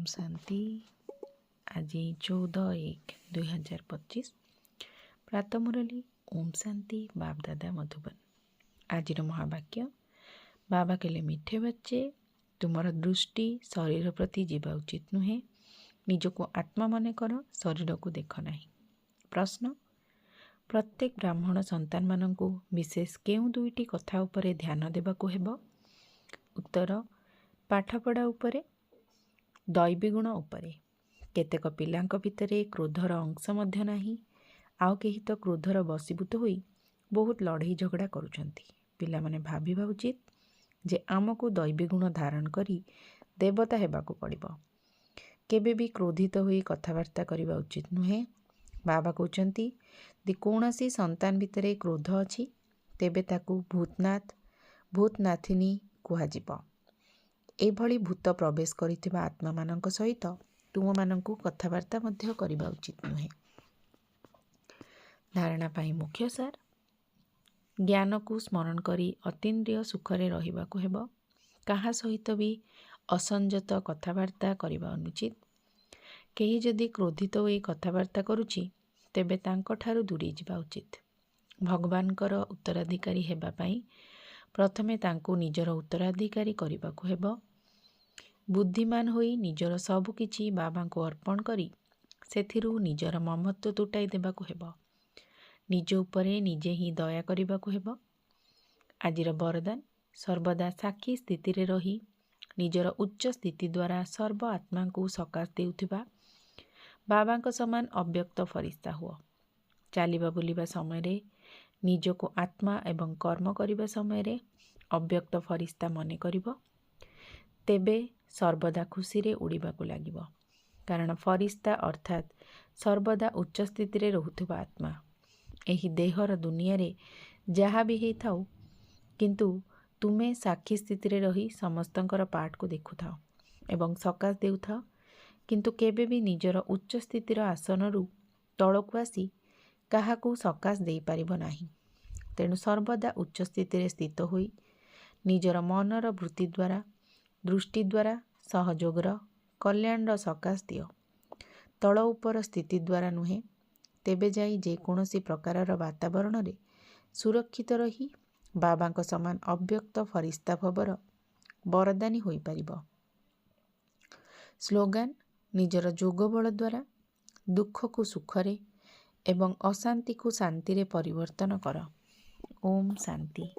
शांति। आज 14/1/2025 प्रातः मुरली। ओम शांति। बाप दादा मधुबन। आज महावाक्य, बाबा कहले मिठे बच्चे तुमर दृष्टि शरीर प्रति जीवा उचित नुहे। निजको आत्मा मन कर, शरीर को देख नहीं। प्रश्न, प्रत्येक ब्राह्मण संतान मानंकु विशेष केउ दुईटी कथा उपरे ध्यान देबाकु हेबो? उत्तर, पाठपढ़ा उपरे, दैवी गुण उपरे। केतेक पिलांक भितरे क्रोधर अंश मध्य नाही, आउ केही तो क्रोधर बसीभूत होई बहुत लड़ाई झगड़ा करुछंती। पिला माने भाबिबा उचित जे आमको दैवी गुण धारण करी देवता हेबाकु पड़िबो। केबे भी क्रोधित होई कथावार्ता करिबा उचित नुहे। बाबा कहउचंती दि कोनसी संतान भितरे क्रोध अछि तेबे ताकू भूतनाथ भूतनाथिनी कुहाजिबो। एभली भूत प्रवेश करिथिबा आत्मा मानंक सहित तुम मानंकु कथावार्ता मध्य करिबा उचित नुहे। धारणा पाई मुख्य सार, ज्ञान को स्मरण करी अतीन्द्रिय सुखरे रहिबाकु हेबो। काहा सहित भी असंजत कथावार्ता करिबा अनुचित। केही जदि क्रोधित होई कथावार्ता करुछि तेबे तांको ठारू दूरी जिबा उचित। भगवानकर उत्तराधिकारी हेबा पाई प्रथमे तांको निजर उत्तराधिकारी करिबाकु हेबो। बुद्धिमान होई निजर सबु किछि बाबा को अर्पण करी सेथिरु निजर ममत्व तुटाई देबाकु हेबो। निज उपरे निजे ही दया करिबाकु हेबो। आजिर वरदान, सर्वदा साक्षी स्थिति रे रही निजर उच्च स्थिति द्वारा सर्व आत्मा को सकाश देउथिबा बाबा को समान अव्यक्त फरिश्ता हुआ। चालिबा बुलिबा समय रे निजको आत्मा एवं कर्म करिबा समय रे अव्यक्त फरिश्ता मने करिबो। तेबे सर्वदा खुशी रे उड़ीबाकु लागिबो। कारण फरिश्ता अर्थात सर्वदा उच्च स्थिति रे रहुथिबा आत्मा। एही देहर दुनिया रे जहा भी हेई थाउ, किंतु तुमे साक्षी स्थिति रे रही समस्तंकर पाठ को देखु थाओ एवं सकाश देउ थाओ, किंतु केबे भी निजर उच्च स्थितिर आसनरु तळकु आसी काहाकू सकाश देई पारिबो नाही। तेणु सर्वदा उच्च स्थिति रे स्थित होई निजर मनर वृत्ति द्वारा दृष्टि द्वारा सहयोगर कल्याणर सकाश दियो। तଳ उपर स्थिति द्वारा नुहे। तेबे जाई जे कोनोसी प्रकारर वातावरण रे सुरक्षित रही बाबांक समान अव्यक्त फरिश्ता भवर वरदानी होई पारिबो। स्लोगान, निजर जोग बल द्वारा दुख को सुखरे एवं अशांति को शांति रे परिवर्तन कर। ओम शांति।